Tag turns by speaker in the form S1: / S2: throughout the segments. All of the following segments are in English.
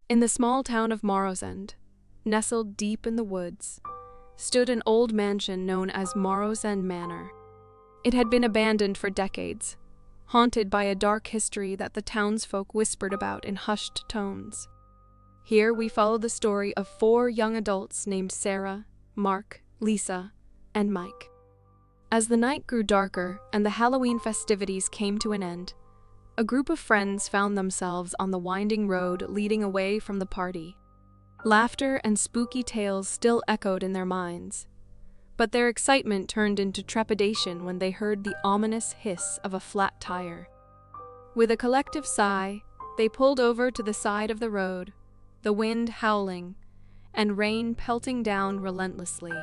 S1: In the small town of Morrowsend, nestled deep in the woods, stood an old mansion known as Morrowsend Manor. It had been abandoned for decades, haunted by a dark history that the townsfolk whispered about in hushed tones. Here we follow the story of 4 young adults named Sarah, Mark, Lisa, and Mike. As the night grew darker and the Halloween festivities came to an end, a group of friends found themselves on the winding road leading away from the party. Laughter and spooky tales still echoed in their minds, but their excitement turned into trepidation when they heard the ominous hiss of a flat tire. With a collective sigh, they pulled over to the side of the road, the wind howling and rain pelting down relentlessly.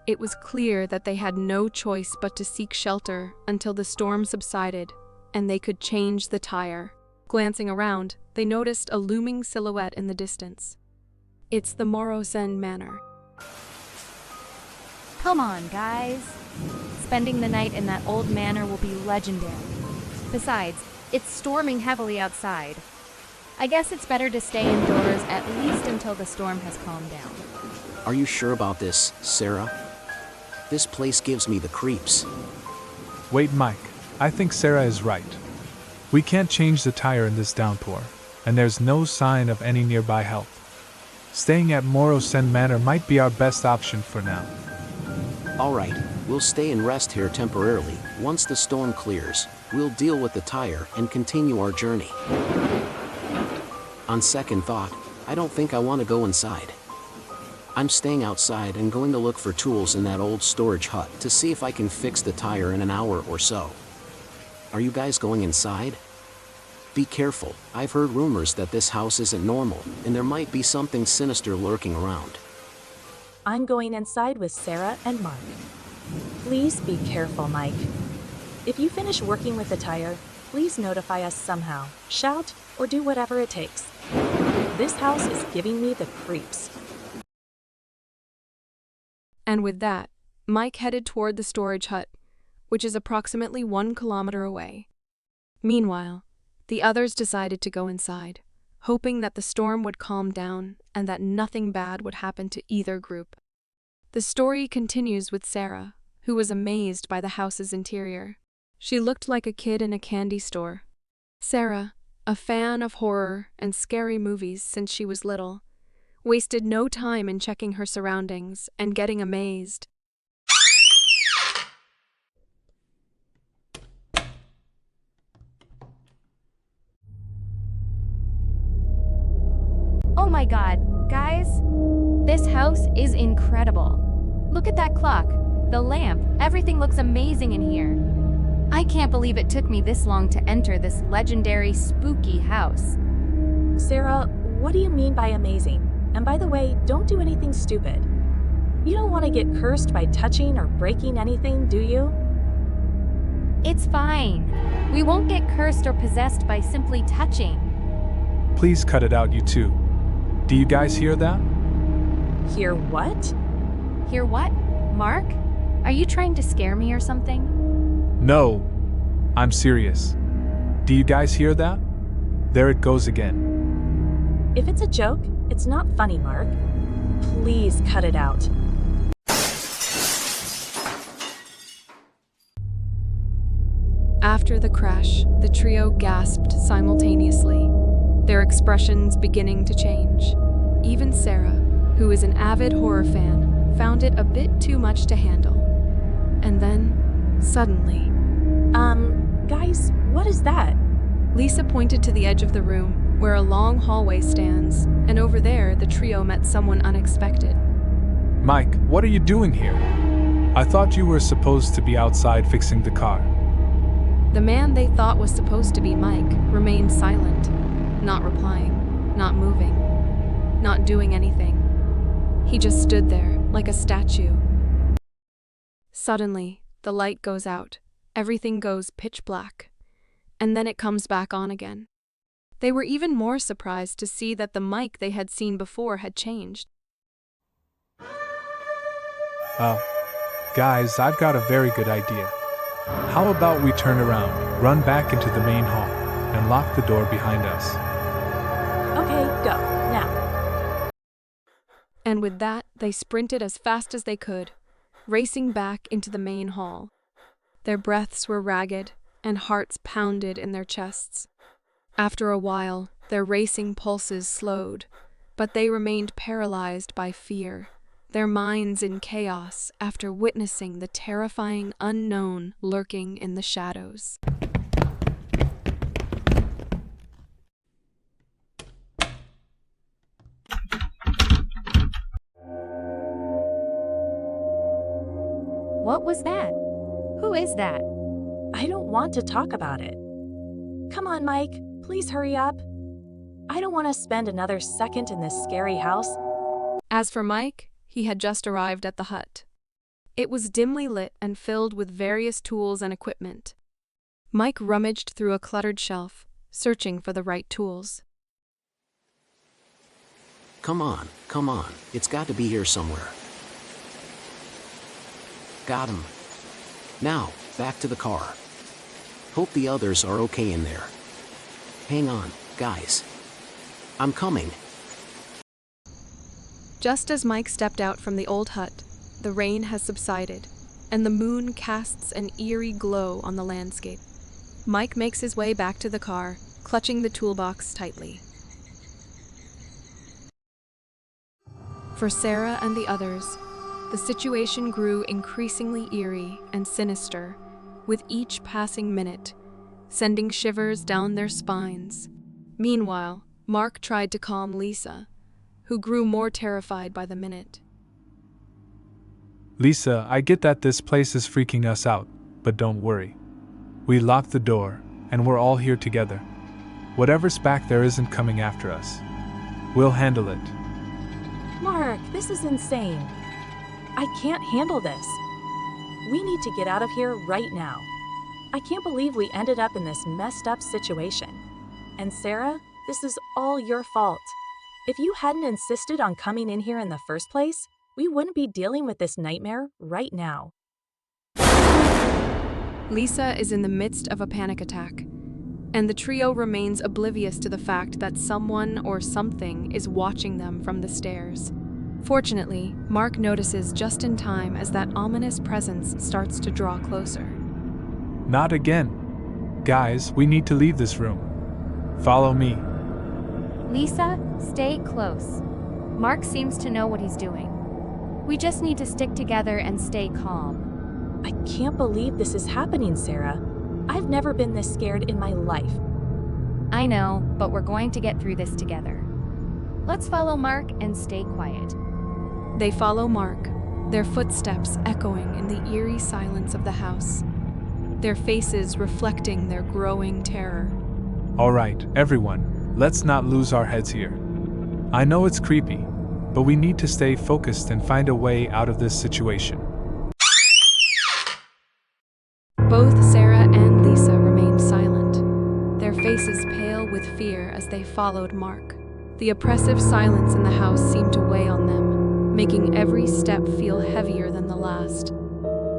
S1: It was clear that they had no choice but to seek shelter until the storm subsided and they could change the tire. Glancing around, they noticed a looming silhouette in the distance. It's the Morrowsend Manor.
S2: Come on, guys. Spending the night in that old manor will be legendary. Besides, it's storming heavily outside. I guess it's better to stay indoors at least until the storm has calmed down.
S3: Are you sure about this, Sarah? This place gives me the creeps.
S4: Wait, Mike. I think Sarah is right. We can't change the tire in this downpour, and there's no sign of any nearby help. Staying at Morrowsend Manor might be our best option for now.
S3: All right, we'll stay and rest here temporarily. Once the storm clears, we'll deal with the tire and continue our journey. On second thought, I don't think I want to go inside. I'm staying outside and going to look for tools in that old storage hut to see if I can fix the tire in an hour or so. Are you guys going inside? Be careful. I've heard rumors that this house isn't normal, and there might be something sinister lurking around.
S5: I'm going inside with Sarah and Mark. Please be careful, Mike. If you finish working with the tire, please notify us somehow. Shout or do whatever it takes. This house is giving me the creeps.
S1: And with that, Mike headed toward the storage hut, which is approximately 1 kilometer away. Meanwhile, the others decided to go inside, hoping that the storm would calm down and that nothing bad would happen to either group. The story continues with Sarah, who was amazed by the house's interior. She looked like a kid in a candy store. Sarah, a fan of horror and scary movies since she was little, wasted no time in checking her surroundings and getting amazed.
S2: Oh my god, guys! This house is incredible. Look at that clock, the lamp, everything looks amazing in here. I can't believe it took me this long to enter this legendary, spooky house.
S5: Sarah, what do you mean by amazing? And by the way, don't do anything stupid. You don't want to get cursed by touching or breaking anything, do you?
S2: It's fine. We won't get cursed or possessed by simply touching.
S4: Please cut it out, you two. Do you guys hear that?
S5: Hear what?
S2: Hear what? Mark? Are you trying to scare me or something?
S4: No, I'm serious. Do you guys hear that? There it goes again.
S5: If it's a joke, it's not funny, Mark. Please cut it out.
S1: After the crash, the trio gasped simultaneously, their expressions beginning to change. Even Sarah, who is an avid horror fan, found it a bit too much to handle. And then, suddenly...
S5: Guys, what is that?
S1: Lisa pointed to the edge of the room, where a long hallway stands, and over there the trio met someone unexpected.
S4: Mike, what are you doing here? I thought you were supposed to be outside fixing the car.
S1: The man they thought was supposed to be Mike remained silent, not replying, not moving, not doing anything. He just stood there, like a statue. Suddenly, the light goes out, everything goes pitch black, and then it comes back on again. They were even more surprised to see that the Mike they had seen before had changed.
S4: Guys, I've got a very good idea. How about we turn around, run back into the main hall, and lock the door behind us?
S5: Okay, go, now.
S1: And with that, they sprinted as fast as they could, racing back into the main hall. Their breaths were ragged, and hearts pounded in their chests. After a while, their racing pulses slowed, but they remained paralyzed by fear, their minds in chaos after witnessing the terrifying unknown lurking in the shadows.
S2: What was that? Who is that?
S5: I don't want to talk about it. Come on, Mike, please hurry up. I don't want to spend another second in this scary house.
S1: As for Mike, he had just arrived at the hut. It was dimly lit and filled with various tools and equipment. Mike rummaged through a cluttered shelf, searching for the right tools.
S3: Come on, it's got to be here somewhere. Got him. Now, back to the car. Hope the others are okay in there. Hang on, guys. I'm coming.
S1: Just as Mike stepped out from the old hut, the rain has subsided, and the moon casts an eerie glow on the landscape. Mike makes his way back to the car, clutching the toolbox tightly. For Sarah and the others, the situation grew increasingly eerie and sinister, with each passing minute, sending shivers down their spines. Meanwhile, Mark tried to calm Lisa, who grew more terrified by the minute.
S4: Lisa, I get that this place is freaking us out, but don't worry. We locked the door, and we're all here together. Whatever's back there isn't coming after us. We'll handle it.
S5: Mark, this is insane. I can't handle this. We need to get out of here right now. I can't believe we ended up in this messed up situation. And Sarah, this is all your fault. If you hadn't insisted on coming in here in the first place, we wouldn't be dealing with this nightmare right now.
S1: Lisa is in the midst of a panic attack, and the trio remains oblivious to the fact that someone or something is watching them from the stairs. Fortunately, Mark notices just in time as that ominous presence starts to draw closer.
S4: Not again. Guys, we need to leave this room. Follow me.
S2: Lisa, stay close. Mark seems to know what he's doing. We just need to stick together and stay calm.
S5: I can't believe this is happening, Sarah. I've never been this scared in my life.
S2: I know, but we're going to get through this together. Let's follow Mark and stay quiet.
S1: They follow Mark, their footsteps echoing in the eerie silence of the house, their faces reflecting their growing terror.
S4: All right, everyone, let's not lose our heads here. I know it's creepy, but we need to stay focused and find a way out of this situation.
S1: Both Sarah and Lisa remained silent, their faces pale with fear as they followed Mark. The oppressive silence in the house seemed to weigh on them, making every step feel heavier than the last.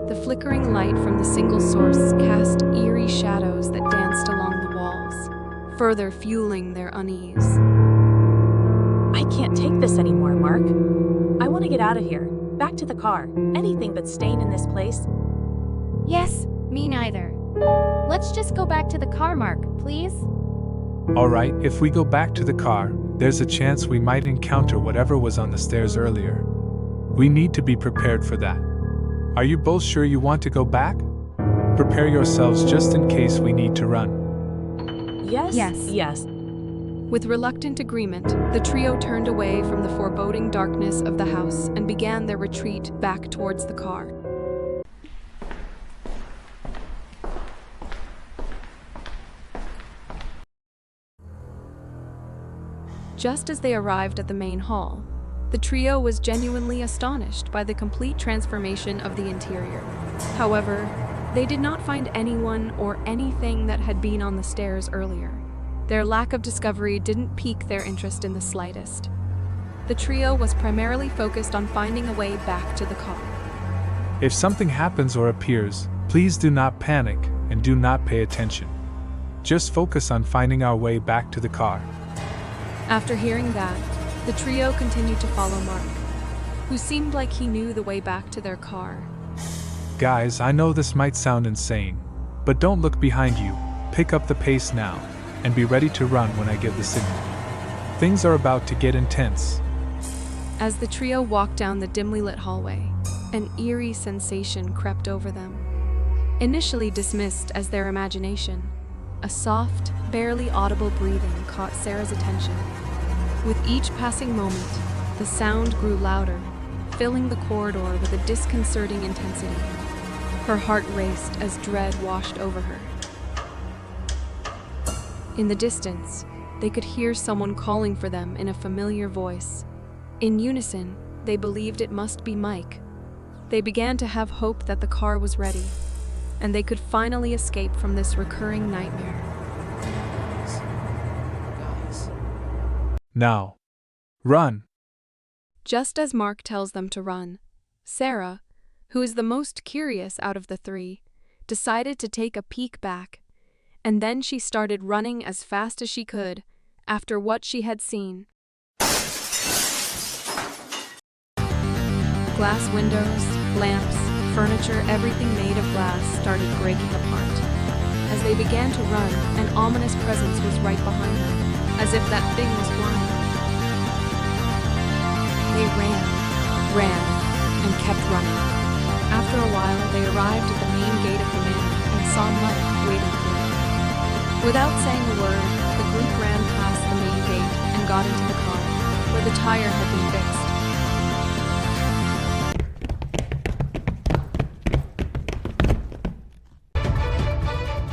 S1: The flickering light from the single source cast eerie shadows that danced along the walls, further fueling their unease.
S5: I can't take this anymore, Mark. I want to get out of here. Back to the car. Anything but staying in this place.
S2: Yes, me neither. Let's just go back to the car, Mark, please.
S4: All right, if we go back to the car, there's a chance we might encounter whatever was on the stairs earlier. We need to be prepared for that. Are you both sure you want to go back? Prepare yourselves just in case we need to run.
S5: Yes?
S2: Yes.
S1: With reluctant agreement, the trio turned away from the foreboding darkness of the house and began their retreat back towards the car. Just as they arrived at the main hall, the trio was genuinely astonished by the complete transformation of the interior. However, they did not find anyone or anything that had been on the stairs earlier. Their lack of discovery didn't pique their interest in the slightest. The trio was primarily focused on finding a way back to the car.
S4: If something happens or appears, please do not panic and do not pay attention. Just focus on finding our way back to the car.
S1: After hearing that, the trio continued to follow Mark, who seemed like he knew the way back to their car.
S4: Guys, I know this might sound insane, but don't look behind you. Pick up the pace now, and be ready to run when I give the signal. Things are about to get intense.
S1: As the trio walked down the dimly lit hallway, an eerie sensation crept over them. Initially dismissed as their imagination, a soft, barely audible breathing caught Sarah's attention. With each passing moment, the sound grew louder, filling the corridor with a disconcerting intensity. Her heart raced as dread washed over her. In the distance, they could hear someone calling for them in a familiar voice. In unison, they believed it must be Mike. They began to have hope that the car was ready, and they could finally escape from this recurring nightmare.
S3: Guys.
S4: Now, run!
S1: Just as Mark tells them to run, Sarah, who is the most curious out of the three, decided to take a peek back, and then she started running as fast as she could after what she had seen. Glass windows, lamps, furniture, everything made of glass started breaking apart. As they began to run, an ominous presence was right behind them, as if that thing was blind. They ran, and kept running. After a while, they arrived at the main gate of the manor and saw Mike waiting for them. Without saying a word, the group ran past the main gate and got into the car, where the tire had been fixed.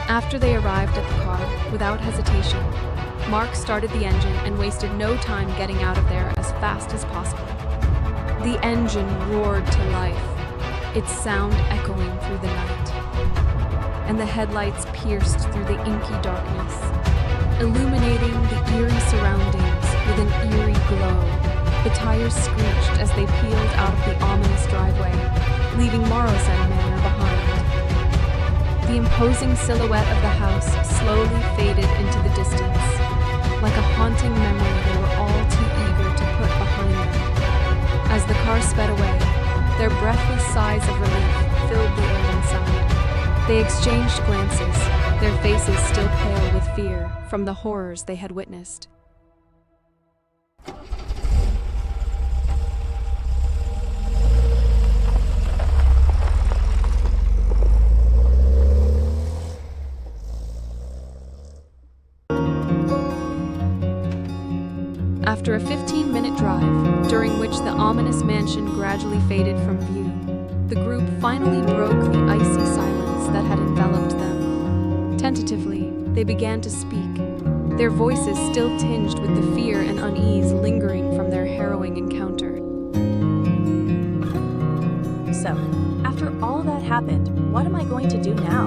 S1: After they arrived at the car, without hesitation, Mark started the engine and wasted no time getting out of there as fast as possible. The engine roared to life, its sound echoing through the night, and the headlights pierced through the inky darkness, illuminating the eerie surroundings with an eerie glow. The tires screeched as they peeled out of the ominous driveway, leaving Morrowsend Manor behind. The imposing silhouette of the house slowly faded into the distance. Like a haunting memory they were all too eager to put behind them. As the car sped away, their breathless sighs of relief filled the air inside. They exchanged glances, their faces still pale with fear from the horrors they had witnessed. After a 15-minute drive, during which the ominous mansion gradually faded from view, the group finally broke the icy silence that had enveloped them. Tentatively, they began to speak, their voices still tinged with the fear and unease lingering from their harrowing encounter.
S5: So, after all that happened, what am I going to do now?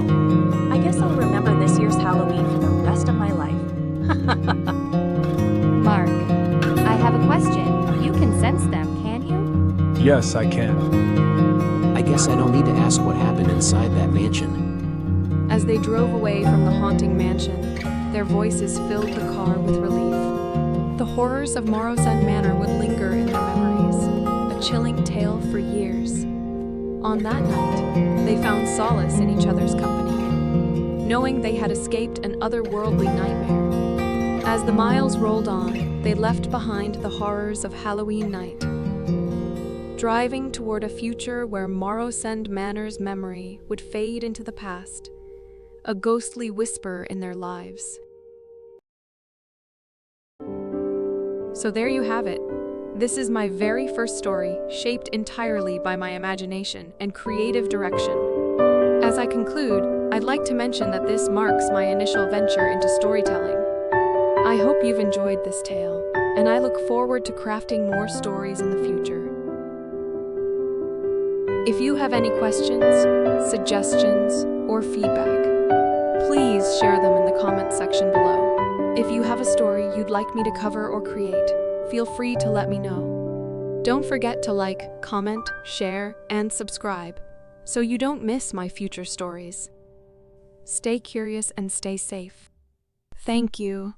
S5: I guess I'll remember this year's Halloween for the rest of my life.
S2: Mark, I have a question. You can sense them, can you?
S4: Yes, I can.
S3: I guess I don't need to ask what happened inside that mansion.
S1: As they drove away from the haunting mansion, their voices filled the car with relief. The horrors of Morrowsend Manor would linger in their memories, a chilling tale for years. On that night, they found solace in each other's company, knowing they had escaped an otherworldly nightmare. As the miles rolled on, they left behind the horrors of Halloween night, driving toward a future where Morrowsend Manor's memory would fade into the past, a ghostly whisper in their lives. So there you have it. This is my very first story, shaped entirely by my imagination and creative direction. As I conclude, I'd like to mention that this marks my initial venture into storytelling. I hope you've enjoyed this tale, and I look forward to crafting more stories in the future. If you have any questions, suggestions, or feedback, please share them in the comments section below. If you have a story you'd like me to cover or create, feel free to let me know. Don't forget to like, comment, share, and subscribe so you don't miss my future stories. Stay curious and stay safe. Thank you.